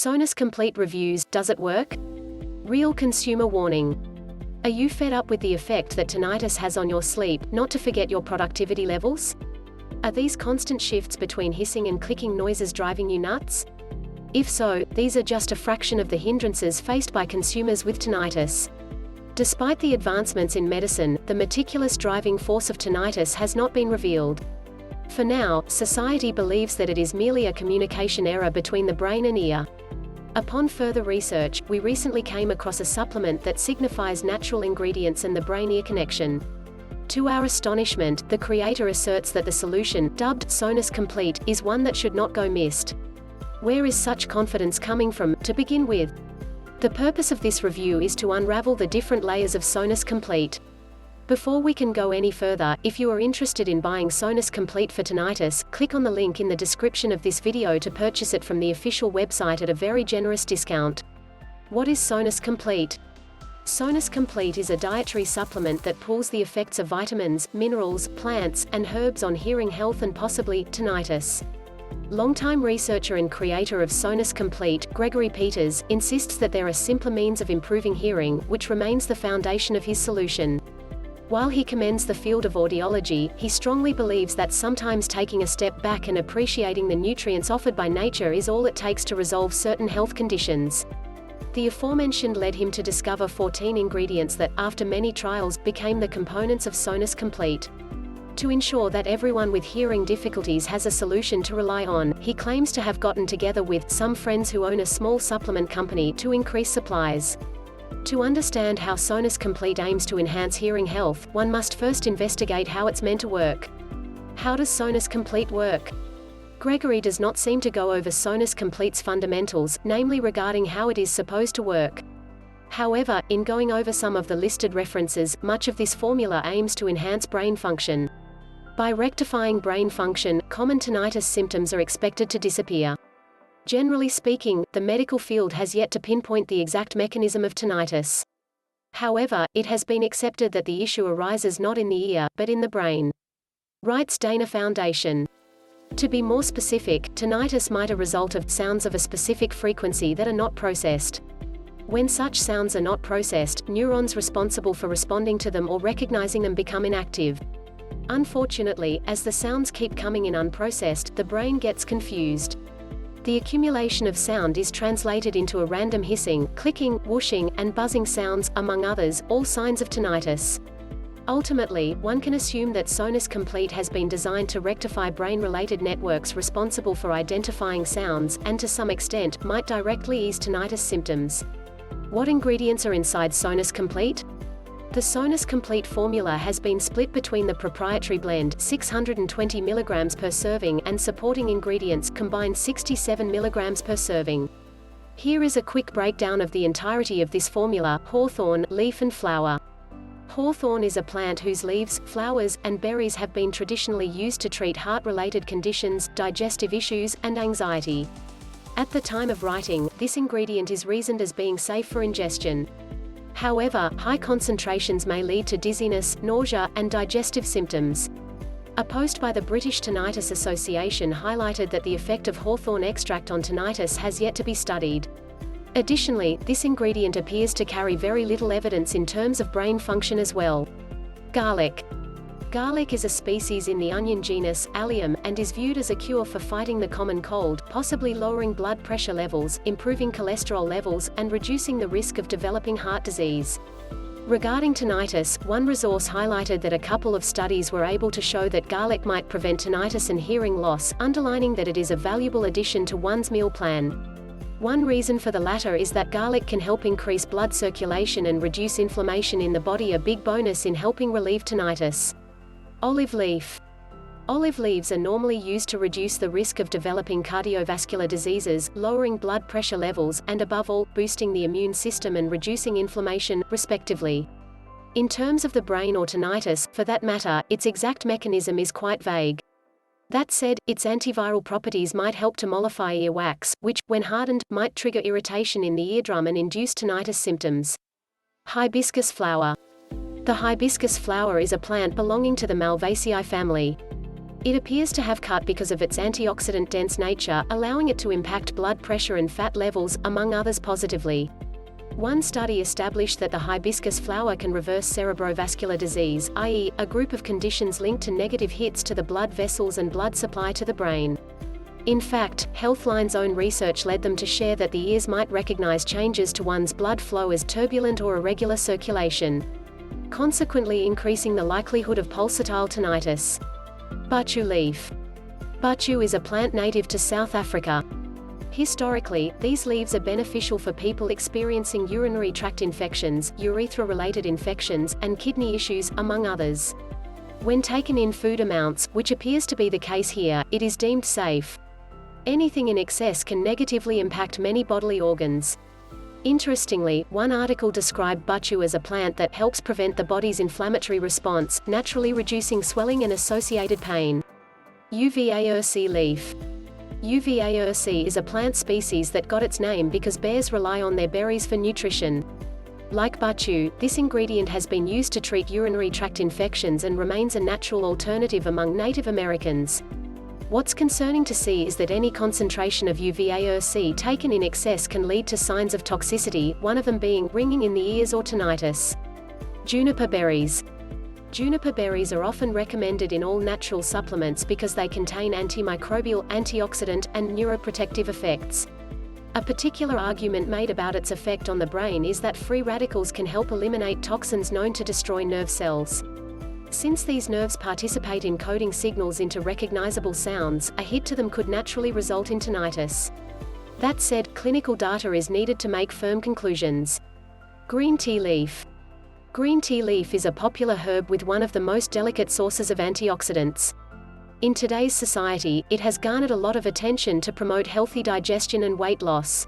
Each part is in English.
Sonus Complete Reviews, does it work? Real consumer warning. Are you fed up with the effect that tinnitus has on your sleep, not to forget your productivity levels? Are these constant shifts between hissing and clicking noises driving you nuts? If so, these are just a fraction of the hindrances faced by consumers with tinnitus. Despite the advancements in medicine, the meticulous driving force of tinnitus has not been revealed. For now, society believes that it is merely a communication error between the brain and ear. Upon further research, we recently came across a supplement that signifies natural ingredients and the brain-ear connection. To our astonishment, the creator asserts that the solution, dubbed Sonus Complete, is one that should not go missed. Where is such confidence coming from, to begin with? The purpose of this review is to unravel the different layers of Sonus Complete. Before we can go any further, if you are interested in buying Sonus Complete for tinnitus, click on the link in the description of this video to purchase it from the official website at a very generous discount. What is Sonus Complete? Sonus Complete is a dietary supplement that pulls the effects of vitamins, minerals, plants, and herbs on hearing health and possibly tinnitus. Longtime researcher and creator of Sonus Complete, Gregory Peters, insists that there are simpler means of improving hearing, which remains the foundation of his solution. While he commends the field of audiology, he strongly believes that sometimes taking a step back and appreciating the nutrients offered by nature is all it takes to resolve certain health conditions. The aforementioned led him to discover 14 ingredients that, after many trials, became the components of Sonus Complete. To ensure that everyone with hearing difficulties has a solution to rely on, he claims to have gotten together with some friends who own a small supplement company to increase supplies. To understand how Sonus Complete aims to enhance hearing health, one must first investigate how it's meant to work. How does Sonus Complete work? Gregory does not seem to go over Sonus Complete's fundamentals, namely regarding how it is supposed to work. However, in going over some of the listed references, much of this formula aims to enhance brain function. By rectifying brain function, common tinnitus symptoms are expected to disappear. Generally speaking, the medical field has yet to pinpoint the exact mechanism of tinnitus. However, it has been accepted that the issue arises not in the ear, but in the brain. Writes Dana Foundation. To be more specific, tinnitus might be a result of sounds of a specific frequency that are not processed. When such sounds are not processed, neurons responsible for responding to them or recognizing them become inactive. Unfortunately, as the sounds keep coming in unprocessed, the brain gets confused. The accumulation of sound is translated into a random hissing, clicking, whooshing, and buzzing sounds, among others, all signs of tinnitus. Ultimately, one can assume that Sonus Complete has been designed to rectify brain-related networks responsible for identifying sounds, and to some extent, might directly ease tinnitus symptoms. What ingredients are inside Sonus Complete? The Sonus Complete formula has been split between the proprietary blend, 620 mg per serving, and supporting ingredients, combined 67 mg per serving. Here is a quick breakdown of the entirety of this formula: hawthorn, leaf and flower. Hawthorn is a plant whose leaves, flowers, and berries have been traditionally used to treat heart-related conditions, digestive issues, and anxiety. At the time of writing, this ingredient is reasoned as being safe for ingestion. However, high concentrations may lead to dizziness, nausea, and digestive symptoms. A post by the British Tinnitus Association highlighted that the effect of hawthorn extract on tinnitus has yet to be studied. Additionally, this ingredient appears to carry very little evidence in terms of brain function as well. Garlic. Garlic is a species in the onion genus, Allium, and is viewed as a cure for fighting the common cold, possibly lowering blood pressure levels, improving cholesterol levels, and reducing the risk of developing heart disease. Regarding tinnitus, one resource highlighted that a couple of studies were able to show that garlic might prevent tinnitus and hearing loss, underlining that it is a valuable addition to one's meal plan. One reason for the latter is that garlic can help increase blood circulation and reduce inflammation in the body, a big bonus in helping relieve tinnitus. Olive leaf. Olive leaves are normally used to reduce the risk of developing cardiovascular diseases, lowering blood pressure levels, and above all, boosting the immune system and reducing inflammation, respectively. In terms of the brain or tinnitus, for that matter, its exact mechanism is quite vague. That said, its antiviral properties might help to mollify earwax, which, when hardened, might trigger irritation in the eardrum and induce tinnitus symptoms. Hibiscus flower. The hibiscus flower is a plant belonging to the Malvaceae family. It appears to have cut because of its antioxidant-dense nature, allowing it to impact blood pressure and fat levels, among others positively. One study established that the hibiscus flower can reverse cerebrovascular disease, i.e., a group of conditions linked to negative hits to the blood vessels and blood supply to the brain. In fact, Healthline's own research led them to share that the ears might recognize changes to one's blood flow as turbulent or irregular circulation, consequently increasing the likelihood of pulsatile tinnitus. Buchu leaf. Buchu is a plant native to South Africa. Historically, these leaves are beneficial for people experiencing urinary tract infections, urethra-related infections, and kidney issues, among others. When taken in food amounts, which appears to be the case here, it is deemed safe. Anything in excess can negatively impact many bodily organs. Interestingly, one article described buchu as a plant that helps prevent the body's inflammatory response, naturally reducing swelling and associated pain. Uva ursi leaf. Uva ursi is a plant species that got its name because bears rely on their berries for nutrition. Like buchu, this ingredient has been used to treat urinary tract infections and remains a natural alternative among Native Americans. What's concerning to see is that any concentration of Uva ursi taken in excess can lead to signs of toxicity, one of them being ringing in the ears or tinnitus. Juniper berries. Juniper berries are often recommended in all natural supplements because they contain antimicrobial, antioxidant, and neuroprotective effects. A particular argument made about its effect on the brain is that free radicals can help eliminate toxins known to destroy nerve cells. Since these nerves participate in coding signals into recognizable sounds, a hit to them could naturally result in tinnitus. That said, clinical data is needed to make firm conclusions. Green tea leaf. Green tea leaf is a popular herb with one of the most delicate sources of antioxidants. In today's society, it has garnered a lot of attention to promote healthy digestion and weight loss.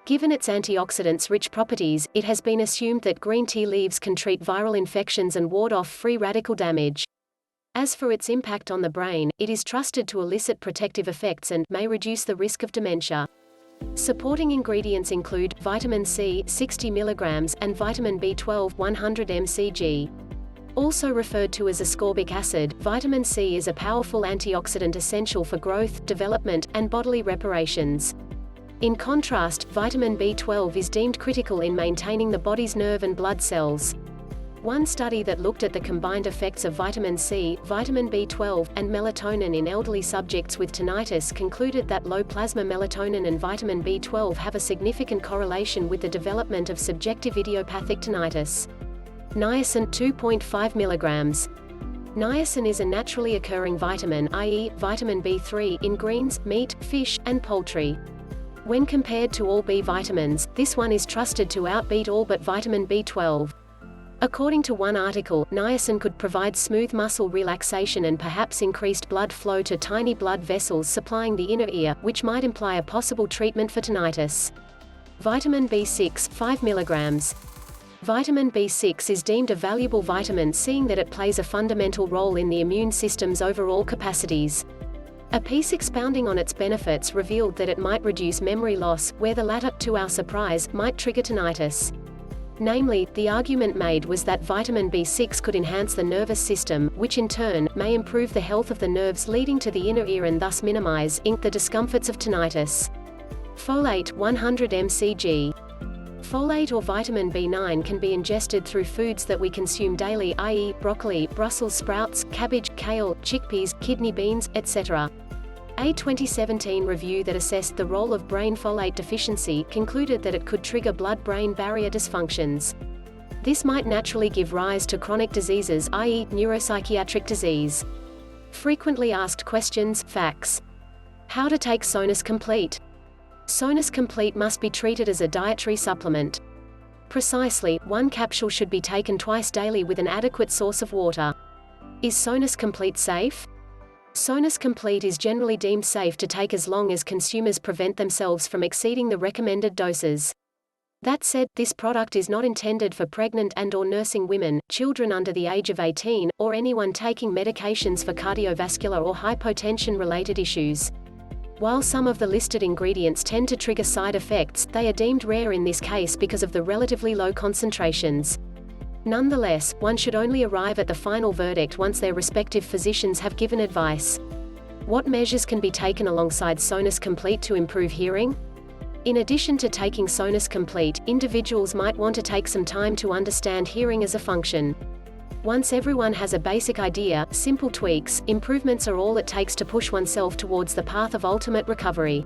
Given its antioxidants-rich properties, it has been assumed that green tea leaves can treat viral infections and ward off free radical damage. As for its impact on the brain, it is trusted to elicit protective effects and may reduce the risk of dementia. Supporting ingredients include vitamin C 60 mg and vitamin B12 100 mcg. Also referred to as ascorbic acid, vitamin C is a powerful antioxidant essential for growth, development, and bodily reparations. In contrast, vitamin B12 is deemed critical in maintaining the body's nerve and blood cells. One study that looked at the combined effects of vitamin C, vitamin B12, and melatonin in elderly subjects with tinnitus concluded that low plasma melatonin and vitamin B12 have a significant correlation with the development of subjective idiopathic tinnitus. Niacin 2.5 mg. Niacin is a naturally occurring vitamin, i.e., vitamin B3, in greens, meat, fish, and poultry. When compared to all B vitamins, this one is trusted to outbeat all but vitamin B12. According to one article, niacin could provide smooth muscle relaxation and perhaps increased blood flow to tiny blood vessels supplying the inner ear, which might imply a possible treatment for tinnitus. Vitamin B6 5 mg. Vitamin B6 is deemed a valuable vitamin seeing that it plays a fundamental role in the immune system's overall capacities. A piece expounding on its benefits revealed that it might reduce memory loss, where the latter, to our surprise, might trigger tinnitus. Namely, the argument made was that vitamin B6 could enhance the nervous system, which in turn, may improve the health of the nerves leading to the inner ear and thus minimize the discomforts of tinnitus. Folate 100 mcg. Folate or vitamin B9 can be ingested through foods that we consume daily, i.e., broccoli, Brussels sprouts, cabbage, kale, chickpeas, kidney beans, etc. A 2017 review that assessed the role of brain folate deficiency concluded that it could trigger blood-brain barrier dysfunctions. This might naturally give rise to chronic diseases, i.e., neuropsychiatric disease. Frequently asked questions, facts. How to take Sonus Complete? Sonus Complete must be treated as a dietary supplement. Precisely, one capsule should be taken twice daily with an adequate source of water. Is Sonus Complete safe? Sonus Complete is generally deemed safe to take as long as consumers prevent themselves from exceeding the recommended doses. That said, this product is not intended for pregnant and/or nursing women, children under the age of 18, or anyone taking medications for cardiovascular or hypotension-related issues. While some of the listed ingredients tend to trigger side effects, they are deemed rare in this case because of the relatively low concentrations. Nonetheless, one should only arrive at the final verdict once their respective physicians have given advice. What measures can be taken alongside Sonus Complete to improve hearing? In addition to taking Sonus Complete, individuals might want to take some time to understand hearing as a function. Once everyone has a basic idea, simple tweaks, improvements are all it takes to push oneself towards the path of ultimate recovery.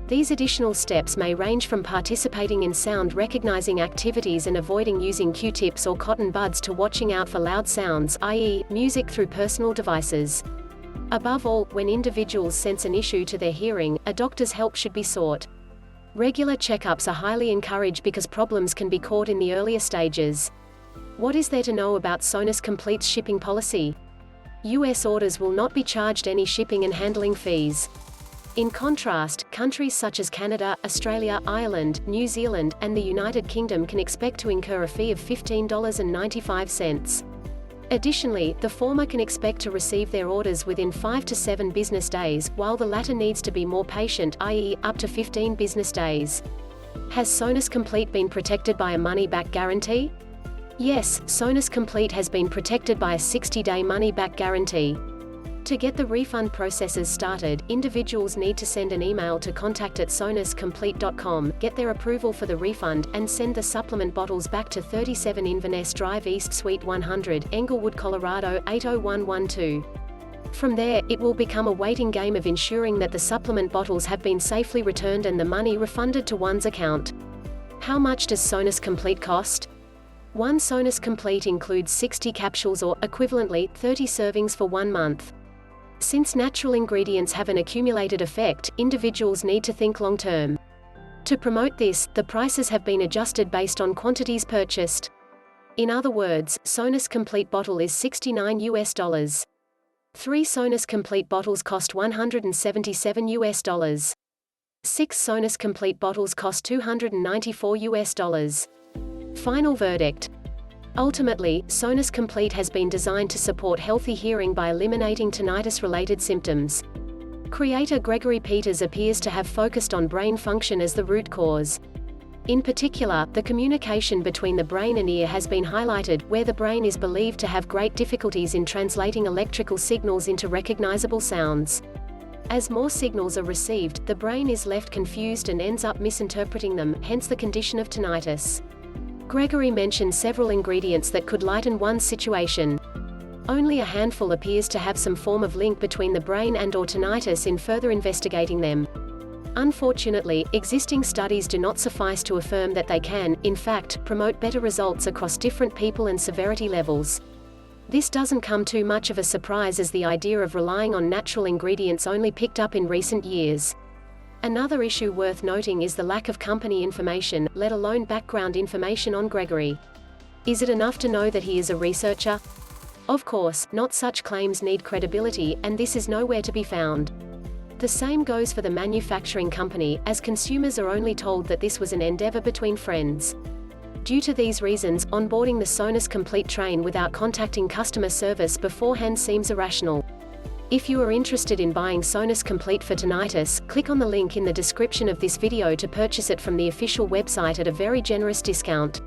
These additional steps may range from participating in sound recognizing activities and avoiding using Q-tips or cotton buds to watching out for loud sounds, i.e., music through personal devices. Above all, when individuals sense an issue to their hearing, a doctor's help should be sought. Regular checkups are highly encouraged because problems can be caught in the earlier stages. What is there to know about Sonus Complete's shipping policy? US orders will not be charged any shipping and handling fees. In contrast, countries such as Canada, Australia, Ireland, New Zealand, and the United Kingdom can expect to incur a fee of $15.95. Additionally, the former can expect to receive their orders within 5 to 7 business days, while the latter needs to be more patient, i.e., up to 15 business days. Has Sonus Complete been protected by a money-back guarantee? Yes, Sonus Complete has been protected by a 60-day money-back guarantee. To get the refund processes started, individuals need to send an email to contact@sonuscomplete.com, get their approval for the refund, and send the supplement bottles back to 37 Inverness Drive East Suite 100, Englewood, Colorado 80112. From there, it will become a waiting game of ensuring that the supplement bottles have been safely returned and the money refunded to one's account. How much does Sonus Complete cost? One Sonus Complete includes 60 capsules or, equivalently, 30 servings for 1 month. Since natural ingredients have an accumulated effect, individuals need to think long-term. To promote this, the prices have been adjusted based on quantities purchased. In other words, Sonus Complete bottle is $69. 3 Sonus Complete bottles cost $177. 6 Sonus Complete bottles cost $294. Final verdict. Ultimately, Sonus Complete has been designed to support healthy hearing by eliminating tinnitus-related symptoms. Creator Gregory Peters appears to have focused on brain function as the root cause. In particular, the communication between the brain and ear has been highlighted, where the brain is believed to have great difficulties in translating electrical signals into recognizable sounds. As more signals are received, the brain is left confused and ends up misinterpreting them, hence the condition of tinnitus. Gregory mentioned several ingredients that could lighten one's situation. Only a handful appears to have some form of link between the brain and/or tinnitus in further investigating them. Unfortunately, existing studies do not suffice to affirm that they can, in fact, promote better results across different people and severity levels. This doesn't come too much of a surprise, as the idea of relying on natural ingredients only picked up in recent years. Another issue worth noting is the lack of company information, let alone background information on Gregory. Is it enough to know that he is a researcher? Of course, not such claims need credibility, and this is nowhere to be found. The same goes for the manufacturing company, as consumers are only told that this was an endeavor between friends. Due to these reasons, onboarding the Sonus Complete train without contacting customer service beforehand seems irrational. If you are interested in buying Sonus Complete for tinnitus, click on the link in the description of this video to purchase it from the official website at a very generous discount.